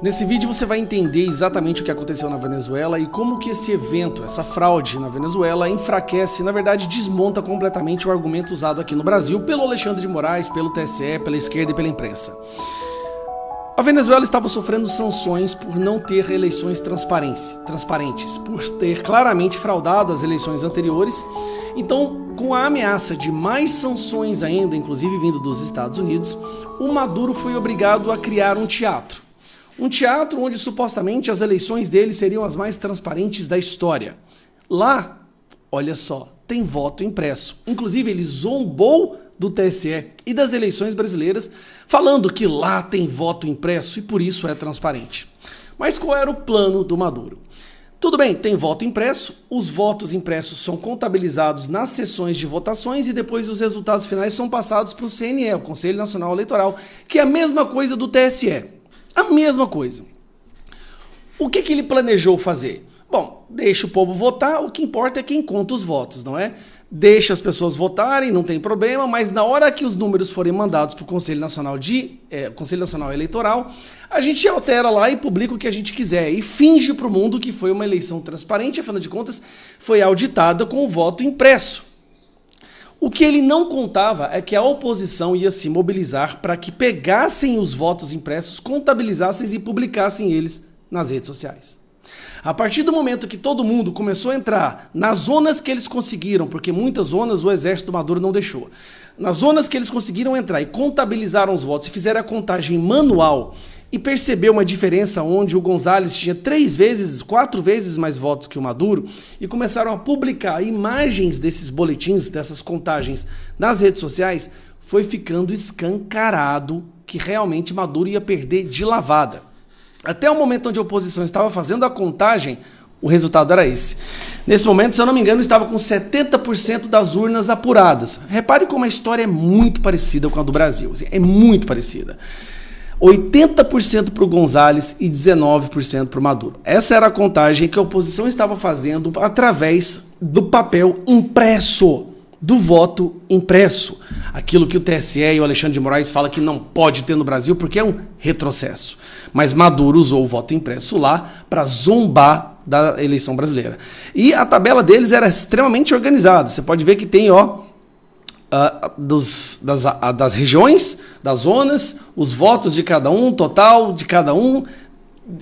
Nesse vídeo você vai entender exatamente o que aconteceu na Venezuela e como que esse evento, essa fraude na Venezuela enfraquece, na verdade desmonta completamente o argumento usado aqui no Brasil pelo Alexandre de Moraes, pelo TSE, pela esquerda e pela imprensa. A Venezuela estava sofrendo sanções por não ter eleições transparentes, por ter claramente fraudado as eleições anteriores. Então, com a ameaça de mais sanções ainda, inclusive vindo dos Estados Unidos, o Maduro foi obrigado a criar um teatro. Um teatro onde supostamente as eleições dele seriam as mais transparentes da história. Lá, olha só, tem voto impresso. Inclusive, ele zombou do TSE e das eleições brasileiras, falando que lá tem voto impresso e por isso é transparente. Mas qual era o plano do Maduro? Tudo bem, tem voto impresso, os votos impressos são contabilizados nas sessões de votações e depois os resultados finais são passados para o CNE, o Conselho Nacional Eleitoral, que é a mesma coisa do TSE. A mesma coisa. O que ele planejou fazer? Bom, deixa o povo votar, o que importa é quem conta os votos, não é? Deixa as pessoas votarem, não tem problema, mas na hora que os números forem mandados para o Conselho Nacional Eleitoral, a gente altera lá e publica o que a gente quiser e finge para o mundo que foi uma eleição transparente, afinal de contas, foi auditada com o voto impresso. O que ele não contava é que a oposição ia se mobilizar para que pegassem os votos impressos, contabilizassem e publicassem eles nas redes sociais. A partir do momento que todo mundo começou a entrar nas zonas que eles conseguiram, porque muitas zonas o exército Maduro não deixou, nas zonas que eles conseguiram entrar e contabilizaram os votos e fizeram a contagem manual e percebeu uma diferença onde o González tinha 4 vezes mais votos que o Maduro e começaram a publicar imagens desses boletins, dessas contagens nas redes sociais, foi ficando escancarado que realmente Maduro ia perder de lavada. Até o momento onde a oposição estava fazendo a contagem, o resultado era esse. Nesse momento, se eu não me engano, estava com 70% das urnas apuradas. Repare como a história é muito parecida com a do Brasil. É muito parecida. 80% para o González e 19% para o Maduro. Essa era a contagem que a oposição estava fazendo através do papel impresso, do voto impresso. Aquilo que o TSE e o Alexandre de Moraes falam que não pode ter no Brasil porque é um retrocesso. Mas Maduro usou o voto impresso lá para zombar da eleição brasileira. E a tabela deles era extremamente organizada. Você pode ver que tem, das regiões, das zonas, os votos de cada um, total de cada um,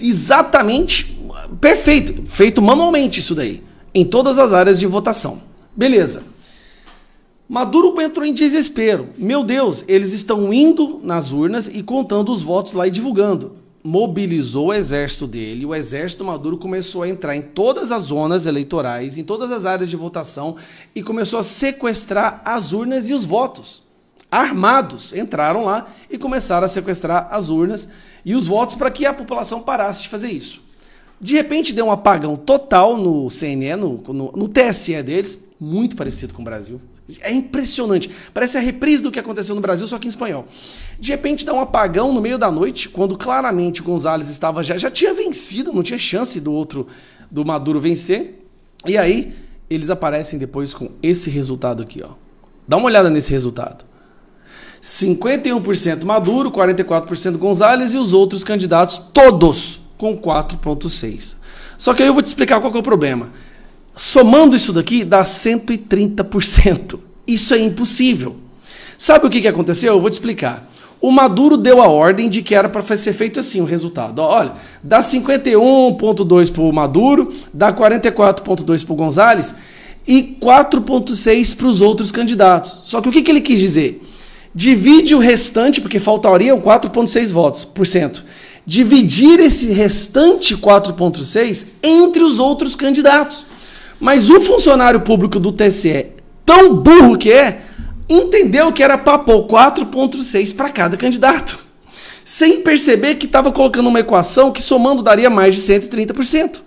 exatamente perfeito, feito manualmente isso daí, em todas as áreas de votação. Beleza. Maduro entrou em desespero. Meu Deus, eles estão indo nas urnas e contando os votos lá e divulgando. Mobilizou o exército dele, o exército Maduro começou a entrar em todas as zonas eleitorais, em todas as áreas de votação e começou a sequestrar as urnas e os votos. Armados entraram lá e começaram a sequestrar as urnas e os votos para que a população parasse de fazer isso. De repente deu um apagão total no CNE, no TSE deles, muito parecido com o Brasil. É impressionante. Parece a reprise do que aconteceu no Brasil, só que em espanhol. De repente dá um apagão no meio da noite, quando claramente o González estava já tinha vencido, não tinha chance do Maduro vencer. E aí eles aparecem depois com esse resultado aqui, ó. Dá uma olhada nesse resultado. 51% Maduro, 44% González e os outros candidatos todos com 4,6%. Só que aí eu vou te explicar qual que é o problema. Somando isso daqui, dá 130%. Isso é impossível. Sabe o que aconteceu? Eu vou te explicar. O Maduro deu a ordem de que era para ser feito assim o resultado. Olha, dá 51,2% para o Maduro, dá 44,2% para o González e 4,6% para os outros candidatos. Só que o que ele quis dizer? Divide o restante, porque faltariam 4,6 votos, dividir esse restante 4,6 entre os outros candidatos. Mas o funcionário público do TSE, tão burro que é, entendeu que era para pôr 4,6 para cada candidato, sem perceber que estava colocando uma equação que somando daria mais de 130%.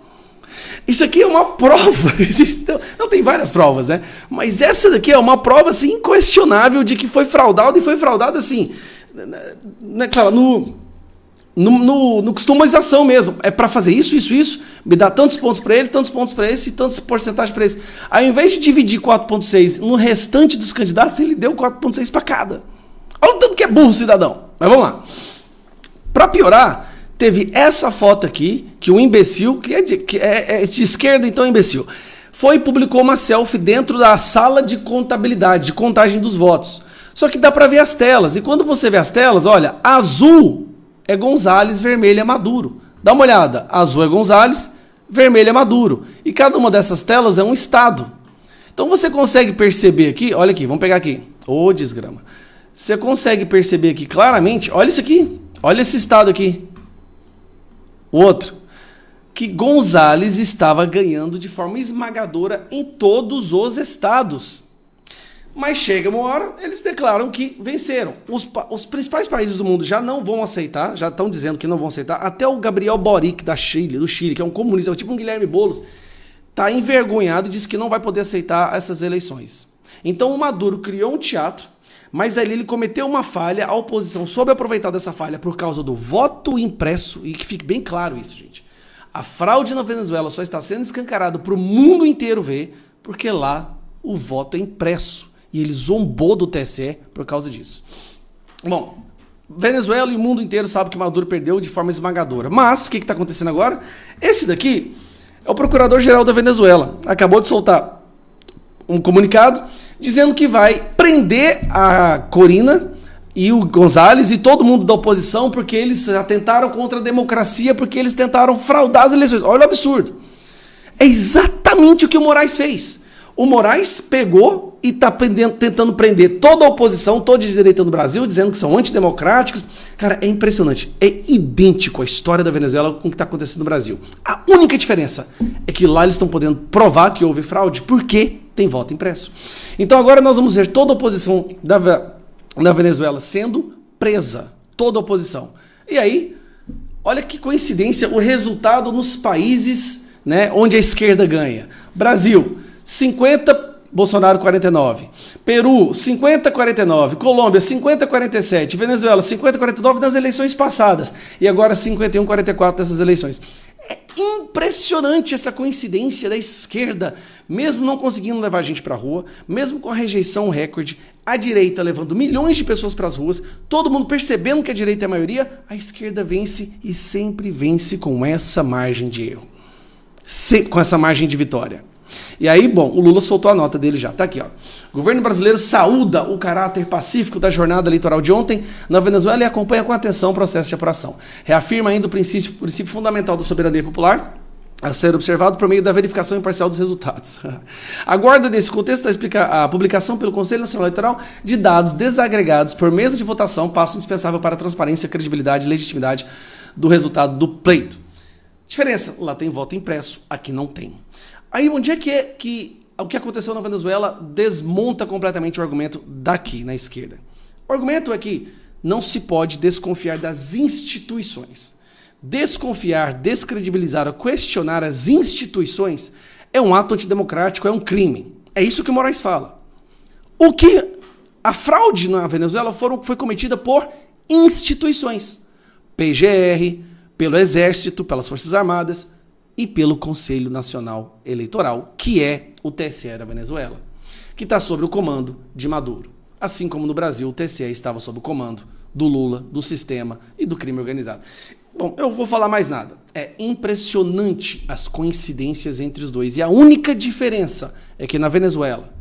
Isso aqui é uma prova, não tem várias provas, né? Mas essa daqui é uma prova assim, inquestionável de que foi fraudado e foi fraudado assim, no customização mesmo. É para fazer isso, me dá tantos pontos para ele, tantos pontos para esse e tantos porcentagem para esse. Ao invés de dividir 4,6 no restante dos candidatos, ele deu 4,6 para cada. Olha o tanto que é burro o cidadão. Mas vamos lá. Para piorar, teve essa foto aqui, que o imbecil, que é de esquerda, então é imbecil, foi e publicou uma selfie dentro da sala de contabilidade, de contagem dos votos. Só que dá para ver as telas, e quando você vê as telas, olha, azul é Gonzalez, vermelho é Maduro. Dá uma olhada, azul é Gonzalez, vermelho é Maduro. E cada uma dessas telas é um estado. Então você consegue perceber aqui, olha aqui, vamos pegar aqui, ô desgrama. Você consegue perceber aqui claramente, olha isso aqui, olha esse estado aqui. O outro, que Gonzalez estava ganhando de forma esmagadora em todos os estados. Mas chega uma hora, eles declaram que venceram. Os principais países do mundo já não vão aceitar, já estão dizendo que não vão aceitar. Até o Gabriel Boric do Chile, que é um comunista, tipo um Guilherme Boulos, está envergonhado e disse que não vai poder aceitar essas eleições. Então o Maduro criou um teatro, mas ali ele cometeu uma falha, a oposição soube aproveitar dessa falha por causa do voto impresso, e que fique bem claro isso, gente. A fraude na Venezuela só está sendo escancarada para o mundo inteiro ver, porque lá o voto é impresso. E ele zombou do TSE por causa disso. Bom, Venezuela e o mundo inteiro sabe que Maduro perdeu de forma esmagadora. Mas, o que está acontecendo agora? Esse daqui é o procurador-geral da Venezuela. Acabou de soltar um comunicado dizendo que vai prender a Corina e o Gonzalez e todo mundo da oposição porque eles atentaram contra a democracia, porque eles tentaram fraudar as eleições. Olha o absurdo. É exatamente o que o Moraes fez. O Moraes pegou e está tentando prender toda a oposição, toda a direita no Brasil, dizendo que são antidemocráticos. Cara, é impressionante. É idêntico a história da Venezuela com o que está acontecendo no Brasil. A única diferença é que lá eles estão podendo provar que houve fraude porque tem voto impresso. Então agora nós vamos ver toda a oposição da Venezuela sendo presa. Toda a oposição. E aí, olha que coincidência o resultado nos países, né, onde a esquerda ganha. Brasil, 50, Bolsonaro 49. Peru, 50-49. Colômbia, 50-47. Venezuela, 50-49 nas eleições passadas. E agora 51-44 nessas eleições. É impressionante essa coincidência da esquerda, mesmo não conseguindo levar a gente para a rua, mesmo com a rejeição recorde, a direita levando milhões de pessoas para as ruas, todo mundo percebendo que a direita é a maioria, a esquerda vence e sempre vence com essa margem de erro. Com essa margem de vitória. E aí, bom, o Lula soltou a nota dele já. Tá aqui, ó. O governo brasileiro saúda o caráter pacífico da jornada eleitoral de ontem na Venezuela e acompanha com atenção o processo de apuração. Reafirma ainda o princípio fundamental da soberania popular a ser observado por meio da verificação imparcial dos resultados. Aguarda, nesse contexto, a publicação pelo Conselho Nacional Eleitoral de dados desagregados por mesa de votação, passo indispensável para a transparência, credibilidade e legitimidade do resultado do pleito. Diferença, lá tem voto impresso, aqui não tem. Aí, onde é que o que aconteceu na Venezuela desmonta completamente o argumento daqui, na esquerda? O argumento é que não se pode desconfiar das instituições. Desconfiar, descredibilizar ou questionar as instituições é um ato antidemocrático, é um crime. É isso que o Moraes fala. A fraude na Venezuela foi cometida por instituições. PGR, pelo Exército, pelas Forças Armadas, e pelo Conselho Nacional Eleitoral, que é o TSE da Venezuela, que está sob o comando de Maduro. Assim como no Brasil, o TSE estava sob o comando do Lula, do sistema e do crime organizado. Bom, eu vou falar mais nada. É impressionante as coincidências entre os dois. E a única diferença é que na Venezuela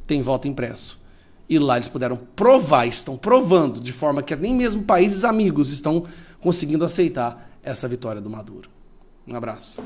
tem voto impresso. E lá eles puderam provar, estão provando, de forma que nem mesmo países amigos estão conseguindo aceitar essa vitória do Maduro. Um abraço.